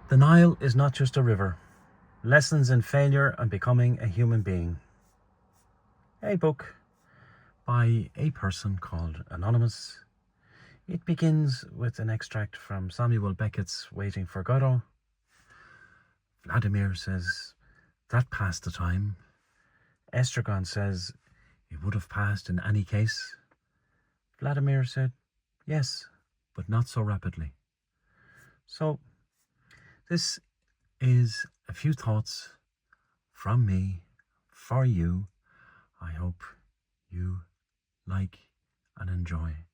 The Nile is not just a river. Lessons in failure and becoming a human being. A book by a person called Anonymous. It begins with an extract from Samuel Beckett's Waiting for Godot. Vladimir says, "That passed the time." Estragon says, "It would have passed in any case." Vladimir said, "Yes, but not so rapidly." So, this is a few thoughts from me for you. I hope you like and enjoy.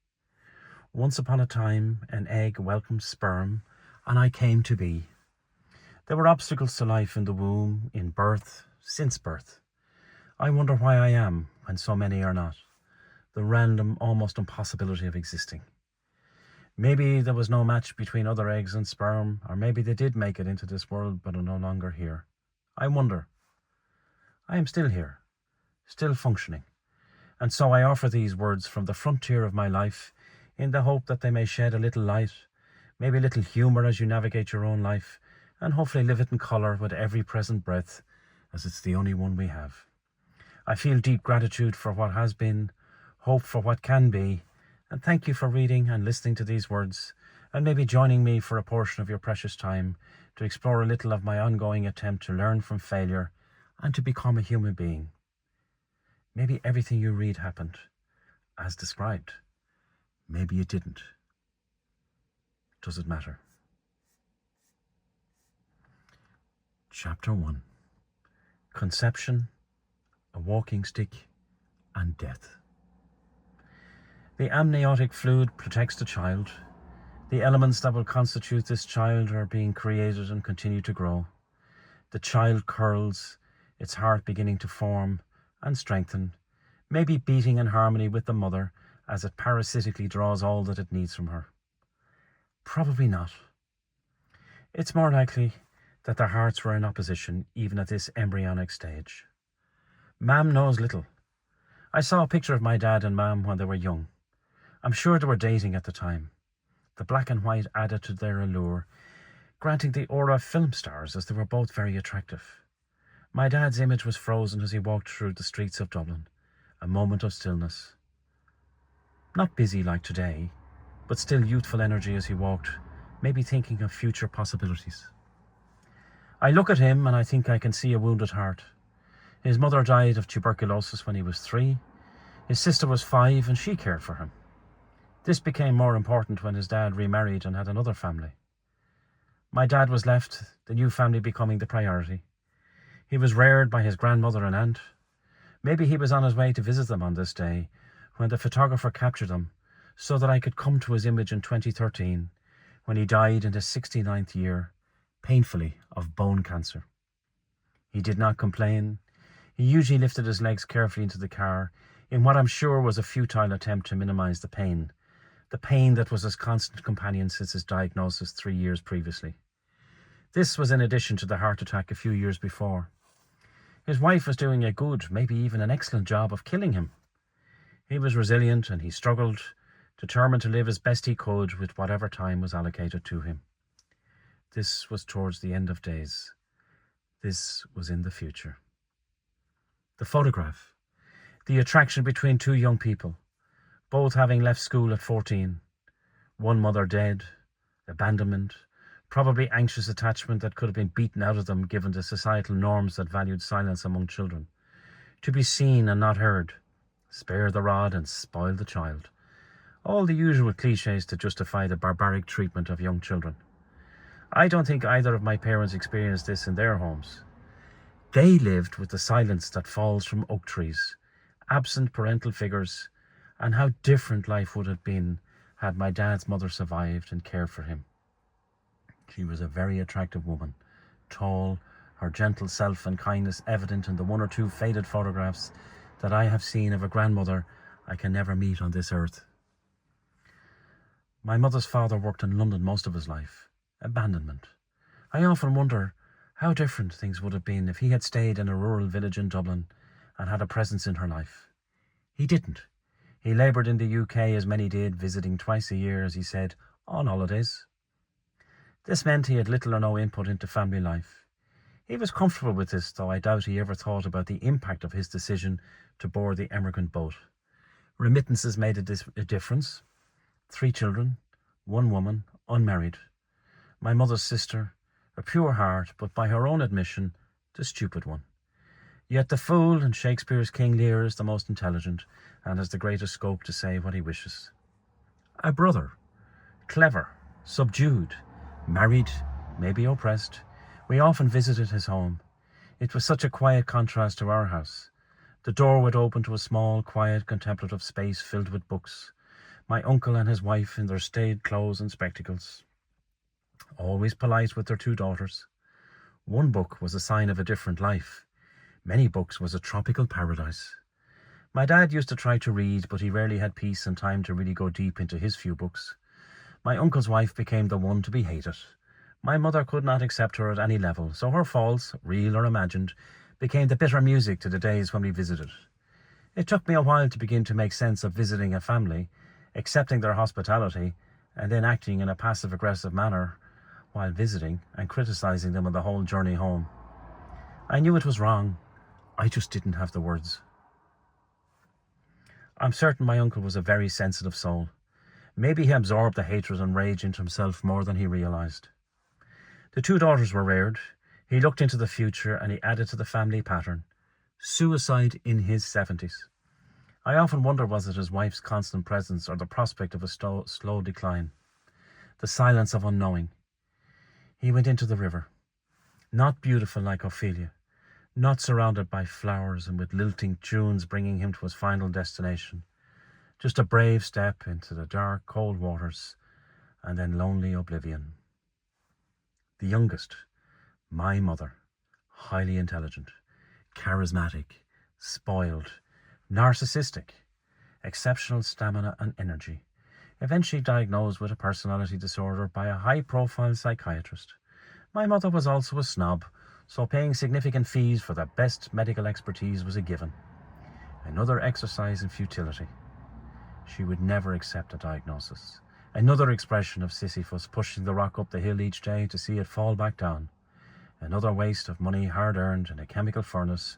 Once upon a time, an egg welcomed sperm, and I came to be. There were obstacles to life in the womb, in birth, since birth. I wonder why I am when so many are not. The random, almost impossibility of existing. Maybe there was no match between other eggs and sperm, or maybe they did make it into this world but are no longer here. I wonder. I am still here, still functioning, and so I offer these words from the frontier of my life in the hope that they may shed a little light, maybe a little humour as you navigate your own life, and hopefully live it in colour with every present breath, as it's the only one we have. I feel deep gratitude for what has been, hope for what can be, and thank you for reading and listening to these words, and maybe joining me for a portion of your precious time to explore a little of my ongoing attempt to learn from failure and to become a human being. Maybe everything you read happened as described. Maybe it didn't. Does it matter? Chapter 1. Conception, a walking stick, and death. The amniotic fluid protects the child. The elements that will constitute this child are being created and continue to grow. The child curls, its heart beginning to form and strengthen, maybe beating in harmony with the mother as it parasitically draws all that it needs from her. Probably not. It's more likely that their hearts were in opposition even at this embryonic stage. Mam knows little. I saw a picture of my dad and Mam when they were young. I'm sure they were dating at the time. The black and white added to their allure, granting the aura of film stars as they were both very attractive. My dad's image was frozen as he walked through the streets of Dublin, a moment of stillness. Not busy like today, but still youthful energy as he walked, maybe thinking of future possibilities. I look at him and I think I can see a wounded heart. His mother died of tuberculosis when he was 3. His sister was 5 and she cared for him. This became more important when his dad remarried and had another family. My dad was left, the new family becoming the priority. He was reared by his grandmother and aunt. Maybe he was on his way to visit them on this day when the photographer captured him so that I could come to his image in 2013 when he died in his 69th year, painfully, of bone cancer. He did not complain. He usually lifted his legs carefully into the car in what I'm sure was a futile attempt to minimize the pain that was his constant companion since his diagnosis 3 years previously. This was in addition to the heart attack a few years before. His wife was doing a good, maybe even an excellent job of killing him. He was resilient and he struggled, determined to live as best he could with whatever time was allocated to him. This was towards the end of days. This was in the future. The photograph. The attraction between 2 young people, both having left school at 14. One mother dead, abandonment, probably anxious attachment that could have been beaten out of them given the societal norms that valued silence among children. To be seen and not heard. Spare the rod and spoil the child. All the usual cliches to justify the barbaric treatment of young children. I don't think either of my parents experienced this in their homes. They lived with the silence that falls from oak trees, absent parental figures, and how different life would have been had my dad's mother survived and cared for him. She was a very attractive woman, tall, her gentle self and kindness evident in the 1 or 2 faded photographs that I have seen of a grandmother I can never meet on this earth. My mother's father worked in London most of his life. Abandonment. I often wonder how different things would have been if he had stayed in a rural village in Dublin and had a presence in her life. He didn't. He laboured in the UK as many did, visiting twice a year, as he said, on holidays. This meant he had little or no input into family life. He was comfortable with this, though I doubt he ever thought about the impact of his decision to board the emigrant boat. Remittances made a difference. 3 children, 1 woman, unmarried. My mother's sister, a pure heart, but by her own admission, the stupid one. Yet the fool in Shakespeare's King Lear is the most intelligent and has the greatest scope to say what he wishes. A brother, clever, subdued, married, maybe oppressed. We often visited his home. It was such a quiet contrast to our house. The door would open to a small, quiet, contemplative space filled with books. My uncle and his wife in their staid clothes and spectacles. Always polite with their 2 daughters. One book was a sign of a different life. Many books was a tropical paradise. My dad used to try to read, but he rarely had peace and time to really go deep into his few books. My uncle's wife became the one to be hated. My mother could not accept her at any level, so her faults, real or imagined, became the bitter music to the days when we visited. It took me a while to begin to make sense of visiting a family, accepting their hospitality, and then acting in a passive-aggressive manner while visiting and criticizing them on the whole journey home. I knew it was wrong. I just didn't have the words. I'm certain my uncle was a very sensitive soul. Maybe he absorbed the hatred and rage into himself more than he realized. The 2 daughters were reared. He looked into the future and he added to the family pattern. Suicide in his 70s. I often wonder, was it his wife's constant presence or the prospect of a slow decline? The silence of unknowing. He went into the river. Not beautiful like Ophelia. Not surrounded by flowers and with lilting tunes bringing him to his final destination. Just a brave step into the dark, cold waters and then lonely oblivion. The youngest, my mother, highly intelligent, charismatic, spoiled, narcissistic, exceptional stamina and energy, eventually diagnosed with a personality disorder by a high-profile psychiatrist. My mother was also a snob, so paying significant fees for the best medical expertise was a given. Another exercise in futility. She would never accept a diagnosis. Another expression of Sisyphus pushing the rock up the hill each day to see it fall back down. Another waste of money hard-earned in a chemical furnace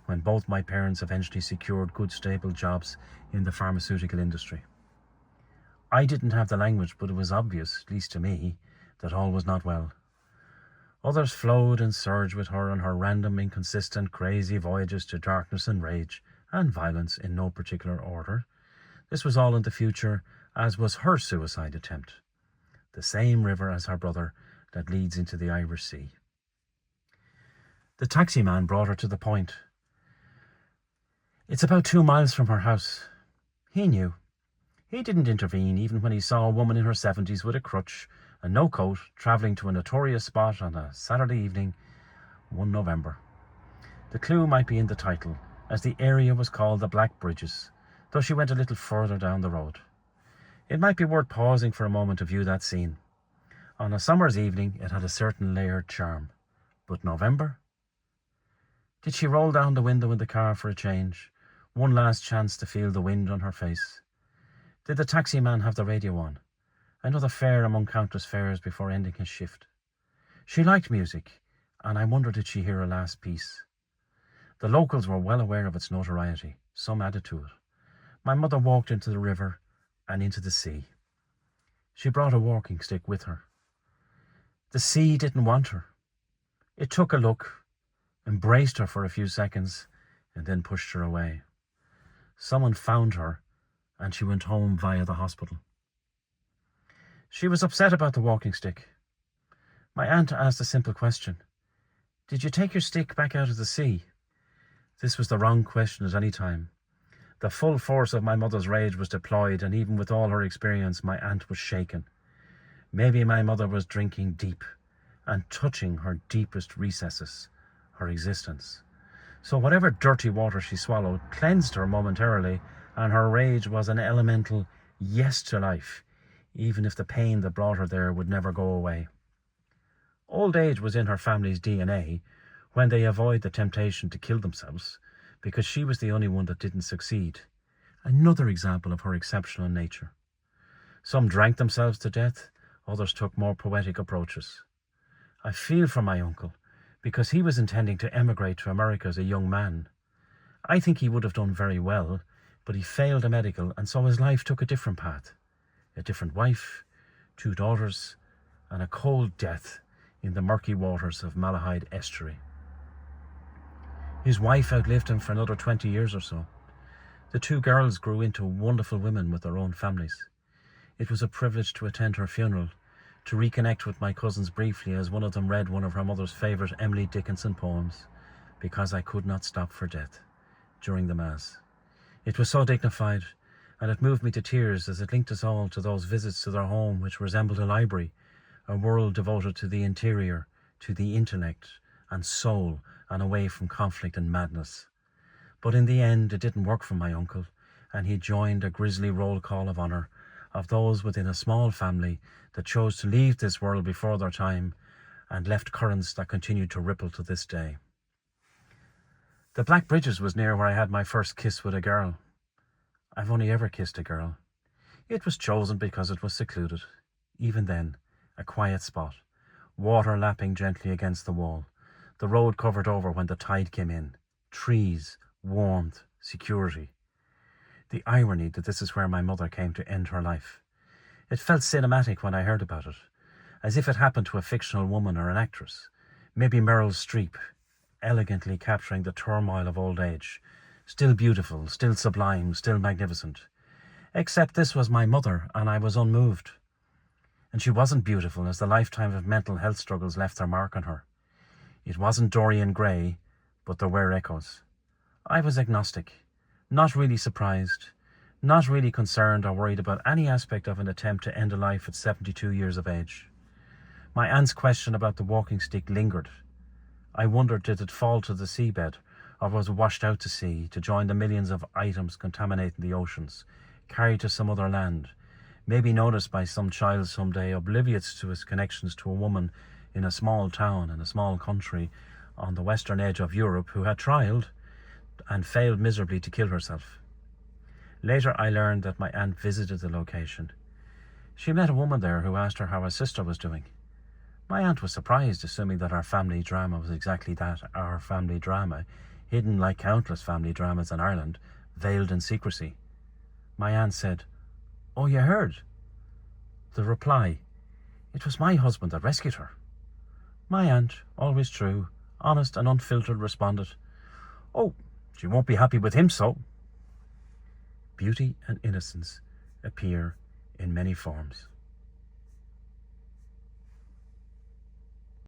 when both my parents eventually secured good stable jobs in the pharmaceutical industry. I didn't have the language, but it was obvious, at least to me, that all was not well. Others flowed and surged with her on her random, inconsistent, crazy voyages to darkness and rage, and violence in no particular order. This was all in the future, as was her suicide attempt. The same river as her brother that leads into the Irish Sea. The taxi man brought her to the point. It's about 2 miles from her house. He knew. He didn't intervene even when he saw a woman in her 70s with a crutch and no coat travelling to a notorious spot on a Saturday evening, 1 November. The clue might be in the title, as the area was called the Black Bridges, though she went a little further down the road. It might be worth pausing for a moment to view that scene. On a summer's evening, it had a certain layered charm. But November? Did she roll down the window in the car for a change? One last chance to feel the wind on her face. Did the taxi man have the radio on? Another fare among countless fares before ending his shift. She liked music, and I wondered did she hear a last piece. The locals were well aware of its notoriety. Some added to it. My mother walked into the river and into the sea. She brought a walking stick with her. The sea didn't want her. It took a look, embraced her for a few seconds, and then pushed her away. Someone found her, and she went home via the hospital. She was upset about the walking stick. My aunt asked a simple question. Did you take your stick back out of the sea? This was the wrong question at any time. The full force of my mother's rage was deployed, and even with all her experience, my aunt was shaken. Maybe my mother was drinking deep and touching her deepest recesses, her existence. So whatever dirty water she swallowed cleansed her momentarily, and her rage was an elemental yes to life, even if the pain that brought her there would never go away. Old age was in her family's DNA when they avoid the temptation to kill themselves, because she was the only one that didn't succeed. Another example of her exceptional nature. Some drank themselves to death, Others took more poetic approaches. I feel for my uncle, because he was intending to emigrate to America as a young man. I think he would have done very well, but he failed a medical, and so his life took a different path. A different wife, 2 daughters, and a cold death in the murky waters of Malahide Estuary. His wife outlived him for another 20 years or so. The 2 girls grew into wonderful women with their own families. It was a privilege to attend her funeral, to reconnect with my cousins briefly as one of them read one of her mother's favourite Emily Dickinson poems, Because I Could Not Stop for Death, during the Mass. It was so dignified, and it moved me to tears as it linked us all to those visits to their home which resembled a library, a world devoted to the interior, to the intellect and soul, and away from conflict and madness. But in the end, it didn't work for my uncle, and he joined a grisly roll call of honour of those within a small family that chose to leave this world before their time and left currents that continue to ripple to this day. The Black Bridges was near where I had my first kiss with a girl. I've only ever kissed a girl. It was chosen because it was secluded. Even then, a quiet spot, water lapping gently against the wall, the road covered over when the tide came in, trees, warmth, security. The irony that this is where my mother came to end her life. It felt cinematic when I heard about it, as if it happened to a fictional woman or an actress, maybe Meryl Streep, elegantly capturing the turmoil of old age, still beautiful, still sublime, still magnificent. Except this was my mother, and I was unmoved. And she wasn't beautiful, as the lifetime of mental health struggles left their mark on her. It wasn't Dorian Gray, but there were echoes. I was agnostic, not really surprised, not really concerned or worried about any aspect of an attempt to end a life at 72 years of age. My aunt's question about the walking stick lingered. I wondered, did it fall to the seabed, or was it washed out to sea to join the millions of items contaminating the oceans, carried to some other land, maybe noticed by some child someday, oblivious to his connections to a woman in a small town in a small country on the western edge of Europe who had tried and failed miserably to kill herself. Later I learned that my aunt visited the location. She met a woman there who asked her how her sister was doing. My aunt was surprised, assuming that our family drama was exactly that, our family drama, hidden like countless family dramas in Ireland, veiled in secrecy. My aunt said, "Oh, you heard?" The reply, "It was my husband that rescued her." My aunt, always true, honest and unfiltered, responded, "Oh, she won't be happy with him, so." Beauty and innocence appear in many forms.